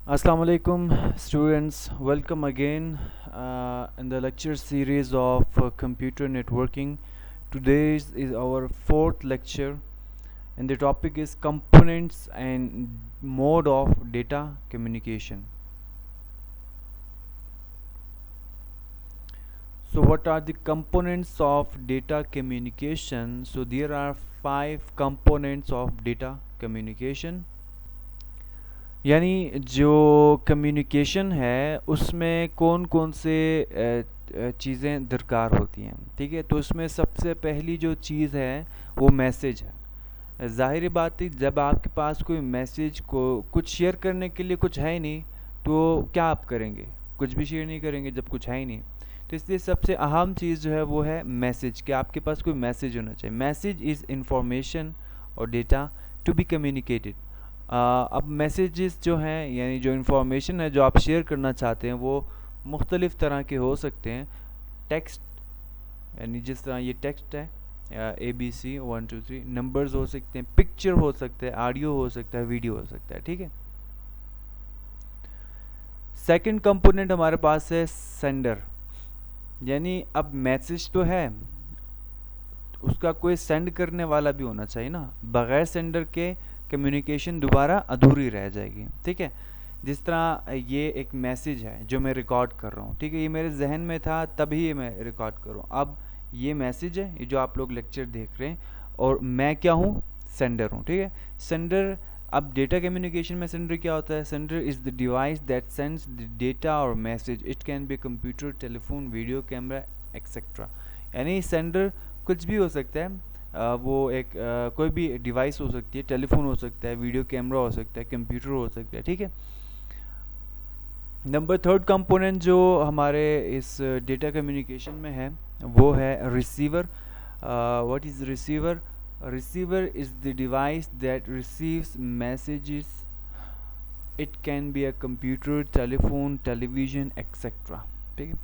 Assalamu alaikum students, welcome again in the lecture series of computer networking. Today's is our fourth lecture and the topic is components and mode of data communication. So what are the components of data communication? So there are 5 components of data communication. यानी जो communication है उसमें कौन कौन से चीज़ें दरकार होती हैं, ठीक है। तो उसमें सबसे पहली जो चीज़ है वो मैसेज है। ज़ाहिर बात है, जब आपके पास कोई मैसेज को कुछ शेयर करने के लिए कुछ है ही नहीं तो क्या आप करेंगे? कुछ भी शेयर नहीं करेंगे जब कुछ है ही नहीं। तो इसलिए सबसे अहम चीज़ जो है वो है मैसेज, कि आपके पास कोई मैसेज होना चाहिए। मैसेज इज़ इंफॉर्मेशन और डेटा टू बी कम्युनिकेटेड। अब मैसेजेस जो हैं यानी जो इन्फॉर्मेशन है जो आप शेयर करना चाहते हैं वो मुख्तलिफ़ तरह के हो सकते हैं। टेक्स्ट यानी जिस तरह ये टेक्स्ट है ABC 1 2 3, नंबर्स हो सकते हैं, पिक्चर हो सकता है, ऑडियो हो सकता है, वीडियो हो सकता है, ठीक है। सेकंड कंपोनेंट हमारे पास है सेंडर, यानी अब मैसेज तो है, उसका कोई सेंड करने वाला भी होना चाहिए ना। बगैर सेंडर के कम्युनिकेशन दोबारा अधूरी रह जाएगी, ठीक है। जिस तरह ये एक मैसेज है जो मैं रिकॉर्ड कर रहा हूँ, ठीक है, ये मेरे जहन में था तभी ये मैं रिकॉर्ड कर रहा हूँ। अब ये मैसेज है, ये जो आप लोग लेक्चर देख रहे हैं, और मैं क्या हूँ? सेंडर हूँ, ठीक है। सेंडर, अब डेटा कम्युनिकेशन में सेंडर क्या होता है? Sender is the device that sends the data और message. It can be computer, telephone, video camera etcetera. यानी सेंडर कुछ भी हो सकता है। वो एक कोई भी डिवाइस हो सकती है, टेलीफोन हो सकता है, वीडियो कैमरा हो सकता है, कंप्यूटर हो सकता है, ठीक है। नंबर थर्ड कंपोनेंट जो हमारे इस डेटा कम्युनिकेशन में है वो है receiver. What is receiver? Receiver is the device that receives messages. It can be a computer, telephone, television etcetera, ठीक है।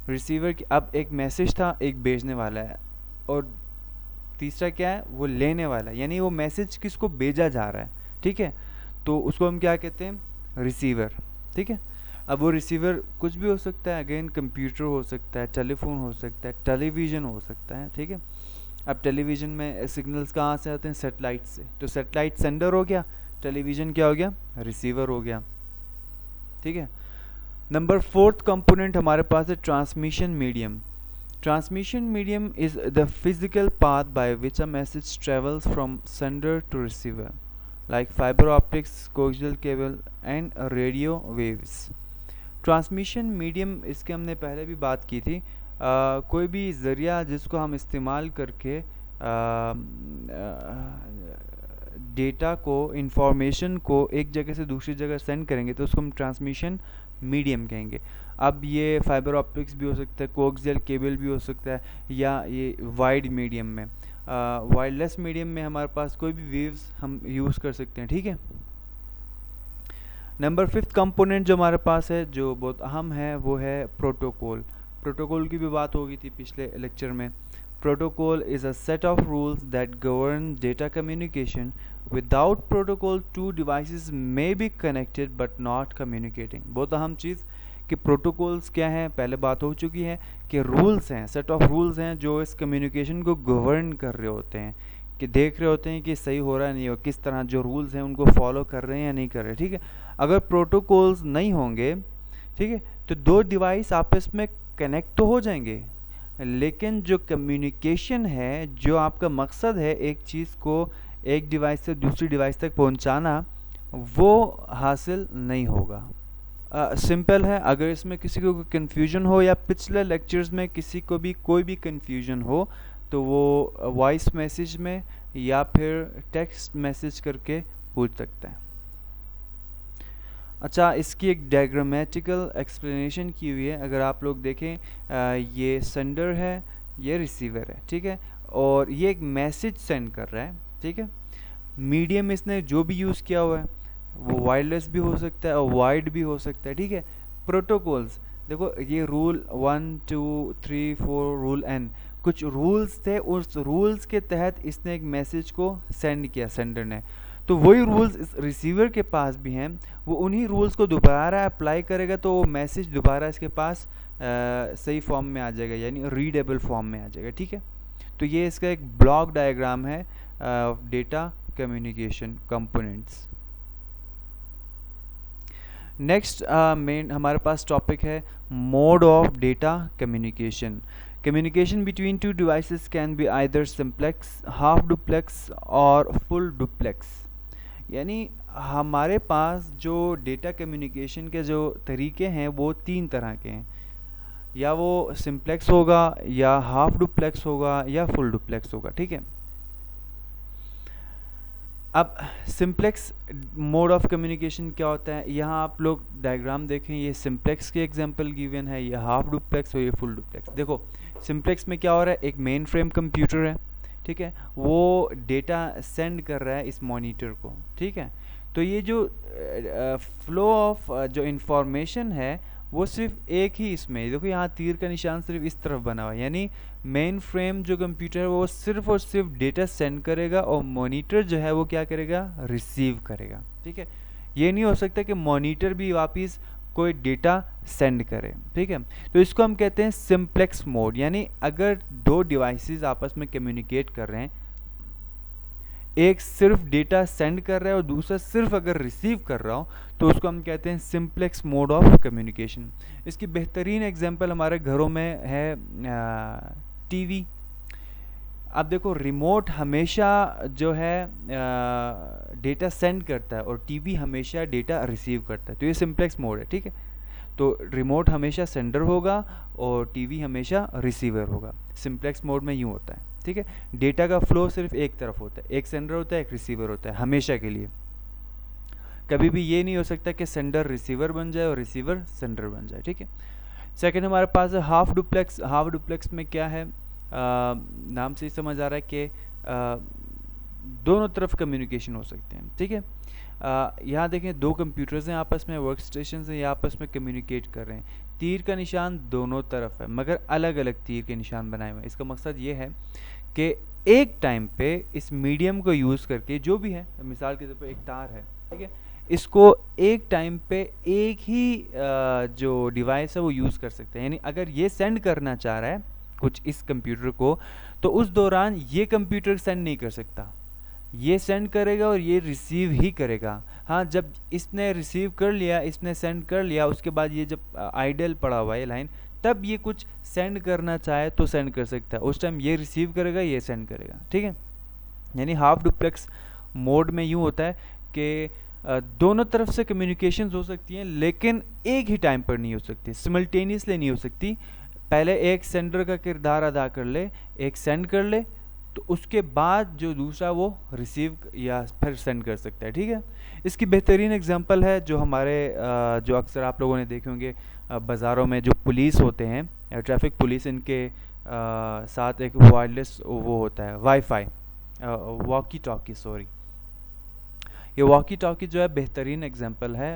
रिसीवर की अब एक मैसेज था, एक भेजने वाला है, और तीसरा क्या है? वो लेने वाला है, यानी वो मैसेज किसको भेजा जा रहा है, ठीक है। तो उसको हम क्या कहते हैं? रिसीवर, ठीक है। अब वो रिसीवर कुछ भी हो सकता है, अगेन कंप्यूटर हो सकता है, टेलीफोन हो सकता है, टेलीविज़न हो सकता है, ठीक है। अब टेलीविज़न में सिग्नल्स कहाँ से आते हैं? सेटेलाइट से। तो सेटेलाइट सेंडर हो गया, टेलीविज़न क्या हो गया? रिसीवर हो गया, ठीक है। नंबर फोर्थ कंपोनेंट हमारे पास है transmission medium. Transmission medium is the physical path by which a message travels from sender to receiver, like fiber optics, coaxial cable, and radio waves. Transmission medium, इसके हमने पहले भी बात की थी। कोई भी ज़रिया जिसको हम इस्तेमाल करके डेटा को, इंफॉर्मेशन को एक जगह से दूसरी जगह सेंड करेंगे तो उसको हम ट्रांसमिशन मीडियम कहेंगे। अब ये फाइबर ऑप्टिक्स भी हो सकता है, कोक्सियल केबल भी हो सकता है, या ये वाइड मीडियम में, वायरलेस मीडियम में हमारे पास कोई भी वेव्स हम यूज़ कर सकते हैं, ठीक है। नंबर फिफ्थ कंपोनेंट जो हमारे पास है जो बहुत अहम है वो है प्रोटोकॉल। प्रोटोकॉल की भी बात हो गई थी पिछले लेक्चर में। Protocol is a set of rules that govern data communication. Without protocol two devices may be connected but not communicating. बहुत अहम चीज़ कि प्रोटोकॉल्स क्या हैं, पहले बात हो चुकी है कि रूल्स हैं, सेट ऑफ रूल्स हैं जो इस कम्युनिकेशन को गवर्न कर रहे होते हैं, कि देख रहे होते हैं कि सही हो रहा है नहीं हो, किस तरह जो रूल्स हैं उनको फॉलो कर रहे हैं या नहीं कर रहे, ठीक है। अगर प्रोटोकॉल्स नहीं होंगे, ठीक है, तो दो डिवाइस आपस में कनेक्ट तो हो जाएंगे, लेकिन जो कम्युनिकेशन है, जो आपका मकसद है एक चीज़ को एक डिवाइस से दूसरी डिवाइस तक पहुंचाना, वो हासिल नहीं होगा। सिंपल है, अगर इसमें किसी को कन्फ्यूजन हो या पिछले लेक्चर्स में किसी को भी कोई भी कन्फ्यूजन हो तो वो वॉइस मैसेज में या फिर टेक्स्ट मैसेज करके पूछ सकता है। अच्छा, इसकी एक डायग्रामेटिकल एक्सप्लेनेशन की हुई है। अगर आप लोग देखें, ये सेंडर है, ये रिसीवर है, ठीक है, और ये एक मैसेज सेंड कर रहा है, ठीक है। मीडियम इसने जो भी यूज़ किया हुआ है वो वायरलेस भी हो सकता है और वाइड भी हो सकता है, ठीक है। प्रोटोकॉल्स देखो, ये रूल 1 2 3 4 रूल n, कुछ रूल्स थे, उस रूल्स के तहत इसने एक मैसेज को सेंड किया, सेंडर ने। तो वही रूल्स इस रिसीवर के पास भी हैं, वो उन्हीं रूल्स को दोबारा अप्लाई करेगा तो वो मैसेज दोबारा इसके पास सही फॉर्म में आ जाएगा, यानी रीडेबल फॉर्म में आ जाएगा। ठीक है, तो ये इसका एक ब्लॉक डायग्राम है data communication components. Next main हमारे पास टॉपिक है mode of data communication. Communication between two devices can be either simplex, half duplex और फुल डुप्लेक्स। यानी हमारे पास जो डेटा कम्युनिकेशन के जो तरीके हैं वो 3 तरह के हैं, या वो सिंप्लेक्स होगा, या हाफ डुप्लेक्स होगा, या फुल डुप्लेक्स होगा। ठीक है, अब सिंप्लेक्स मोड ऑफ कम्युनिकेशन क्या होता है, यहाँ आप लोग डायग्राम देखें, ये सिंप्लेक्स के एग्जांपल गिवन है, ये हाफ डुप्लेक्स और ये फुल डुप्लेक्स। देखो सिंप्लेक्स में क्या हो रहा है, एक मेन फ्रेम कंप्यूटर है, ठीक है, वो डेटा सेंड कर रहा है इस मॉनिटर को। ठीक है, तो ये जो फ्लो ऑफ जो इंफॉर्मेशन है वो सिर्फ एक ही इसमें, देखो यहाँ तीर का निशान सिर्फ इस तरफ बना हुआ है, यानी मेन फ्रेम जो कंप्यूटर है वो सिर्फ और सिर्फ डेटा सेंड करेगा और मॉनिटर जो है वो क्या करेगा, रिसीव करेगा। ठीक है, ये नहीं हो सकता कि मॉनिटर भी वापस कोई डेटा सेंड करे। ठीक है, तो इसको हम कहते हैं सिंप्लेक्स मोड, यानी अगर 2 डिवाइसेस आपस में कम्युनिकेट कर रहे हैं, एक सिर्फ डेटा सेंड कर रहा है और दूसरा सिर्फ अगर रिसीव कर रहा हो, तो उसको हम कहते हैं सिंप्लेक्स मोड ऑफ कम्युनिकेशन। इसकी बेहतरीन एग्जांपल हमारे घरों में है टीवी। अब देखो रिमोट हमेशा जो है डेटा सेंड करता है और टीवी हमेशा डेटा रिसीव करता है, तो ये सिंप्लेक्स मोड है। ठीक है, तो रिमोट हमेशा सेंडर होगा और टीवी हमेशा रिसीवर होगा। सिंप्लेक्स मोड में यूँ होता है। ठीक है, डेटा का फ्लो सिर्फ एक तरफ होता है, एक सेंडर होता है एक रिसीवर होता है हमेशा के लिए। कभी भी ये नहीं हो सकता कि सेंडर रिसीवर बन जाए और रिसीवर सेंडर बन जाए। ठीक है, सेकंड हमारे पास है हाफ डुप्लेक्स। हाफ डुप्लेक्स में क्या है, नाम से ही समझ आ रहा है कि दोनों तरफ कम्युनिकेशन हो सकते हैं। ठीक है, यहाँ देखें 2 कंप्यूटर्स हैं आपस में, वर्क स्टेशन हैं, ये आपस में कम्युनिकेट कर रहे हैं। तीर का निशान दोनों तरफ है मगर अलग अलग तीर के निशान बनाए हुए हैं। इसका मकसद ये है कि एक टाइम पे इस मीडियम को यूज़ करके, जो भी है मिसाल के तौर पर एक तार है, ठीक है, इसको एक टाइम पे एक ही जो डिवाइस है वो यूज़ कर सकते हैं। यानी अगर ये सेंड करना चाह रहा है कुछ इस कंप्यूटर को, तो उस दौरान ये कंप्यूटर सेंड नहीं कर सकता, ये सेंड करेगा और ये रिसीव ही करेगा। हाँ, जब इसने रिसीव कर लिया, इसने सेंड कर लिया, उसके बाद ये जब आइडल पड़ा हुआ है लाइन, तब ये कुछ सेंड करना चाहे तो सेंड कर सकता है, उस टाइम ये रिसीव करेगा, ये सेंड करेगा। ठीक है, यानी हाफ डुप्लेक्स मोड में यूँ होता है कि दोनों तरफ से कम्युनिकेशन हो सकती हैं लेकिन एक ही टाइम पर नहीं हो सकती, सिमल्टेनियसली नहीं हो सकती। पहले एक सेंडर का किरदार अदा कर ले, एक सेंड कर ले, तो उसके बाद जो दूसरा वो रिसीव या फिर सेंड कर सकता है। ठीक है, इसकी बेहतरीन एग्जांपल है जो हमारे जो अक्सर आप लोगों ने देखे होंगे बाज़ारों में जो पुलिस होते हैं, ट्रैफिक पुलिस, इनके साथ एक वायरलेस वो होता है, वाईफाई, वॉकी टॉकी, सॉरी, ये वॉकी टॉकी जो है बेहतरीन एग्जांपल है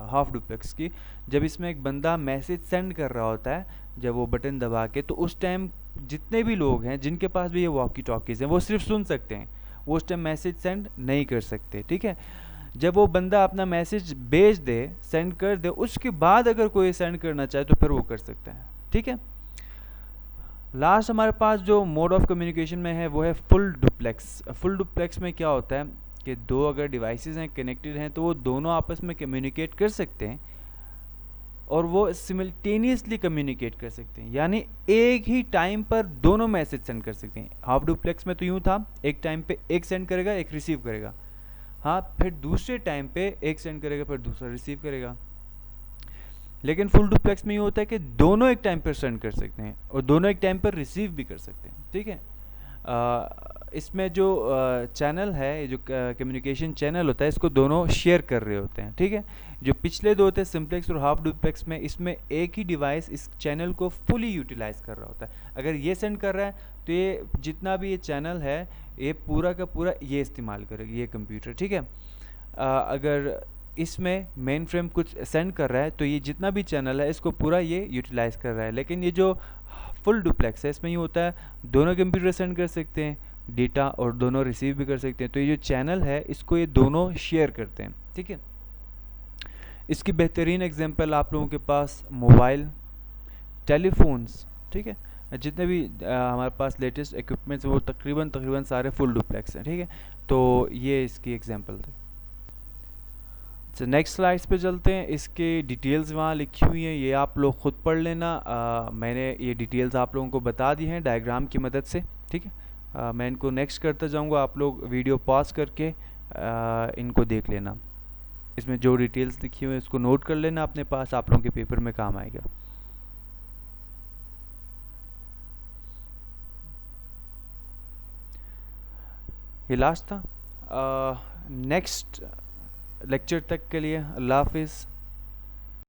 हाफ डुप्लेक्स की। जब इसमें एक बंदा मैसेज सेंड कर रहा होता है, जब वो बटन दबा के, तो उस टाइम जितने भी लोग हैं जिनके पास भी ये वॉकी टॉकीज़ हैं वो सिर्फ सुन सकते हैं, वो उस टाइम मैसेज सेंड नहीं कर सकते। ठीक है, जब वो बंदा अपना मैसेज भेज दे, सेंड कर दे, उसके बाद अगर कोई सेंड करना चाहे तो फिर वो कर सकता है। ठीक है, लास्ट हमारे पास जो मोड ऑफ कम्युनिकेशन में है वो है फुल डुप्लेक्स। फुल डुप्लेक्स में क्या होता है कि 2 अगर डिवाइसेस हैं कनेक्टेड हैं तो वो दोनों आपस में कम्युनिकेट कर सकते हैं और वो सिमल्टेनियसली कम्युनिकेट कर सकते हैं, यानी एक ही टाइम पर दोनों मैसेज सेंड कर सकते हैं। हाफ डुप्लेक्स में तो यूँ था, एक टाइम पे एक सेंड करेगा एक रिसीव करेगा, हाँ, फिर दूसरे टाइम पे एक सेंड करेगा फिर दूसरा रिसीव करेगा। लेकिन फुल डुप्लेक्स में ये होता है कि दोनों एक टाइम पर सेंड कर सकते हैं और दोनों एक टाइम पर रिसीव भी कर सकते हैं। ठीक है, इसमें जो चैनल है, जो कम्युनिकेशन चैनल होता है, इसको दोनों शेयर कर रहे होते हैं। ठीक है, जो पिछले 2 थे सिंप्लेक्स और हाफ डुप्लेक्स में, इसमें एक ही डिवाइस इस चैनल को फुली यूटिलाइज कर रहा होता है। अगर ये सेंड कर रहा है तो ये जितना भी ये चैनल है ये पूरा का पूरा ये इस्तेमाल करेगा ये कंप्यूटर। ठीक है, अगर इसमें मेन फ्रेम कुछ सेंड कर रहा है तो ये जितना भी चैनल है इसको पूरा ये यूटिलाइज कर रहा है। लेकिन ये जो फुल डुप्लेक्स है इसमें ये होता है दोनों कंप्यूटर सेंड कर सकते हैं, डेटा और दोनों रिसीव भी कर सकते हैं। तो ये जो चैनल है इसको ये दोनों शेयर करते हैं, ठीक है। इसकी बेहतरीन एग्जांपल आप लोगों के पास मोबाइल, टेलीफोन्स, ठीक है, जितने भी हमारे पास लेटेस्ट इक्विपमेंट्स वो तकरीबन सारे फुल डुप्लेक्स हैं, ठीक है। तो ये इसकी एग्जांपल थी। तो नेक्स्ट स्लाइड्स पे चलते हैं। इसके डिटेल्स वहाँ लिखी हुई हैं, ये आप लोग खुद पढ़ लेना। मैंने ये डिटेल्स आप लोगों को बता दी हैं डायग्राम की मदद से, ठीक है। मैं इनको नेक्स्ट करता जाऊँगा, आप लोग वीडियो पॉज करके इनको देख लेना। इसमें जो डिटेल्स लिखी हुई है इसको नोट कर लेना अपने पास, आप लोगों के पेपर में काम आएगा। ये लास्ट था। नेक्स्ट लेक्चर तक के लिए अल्लाह हाफिज़।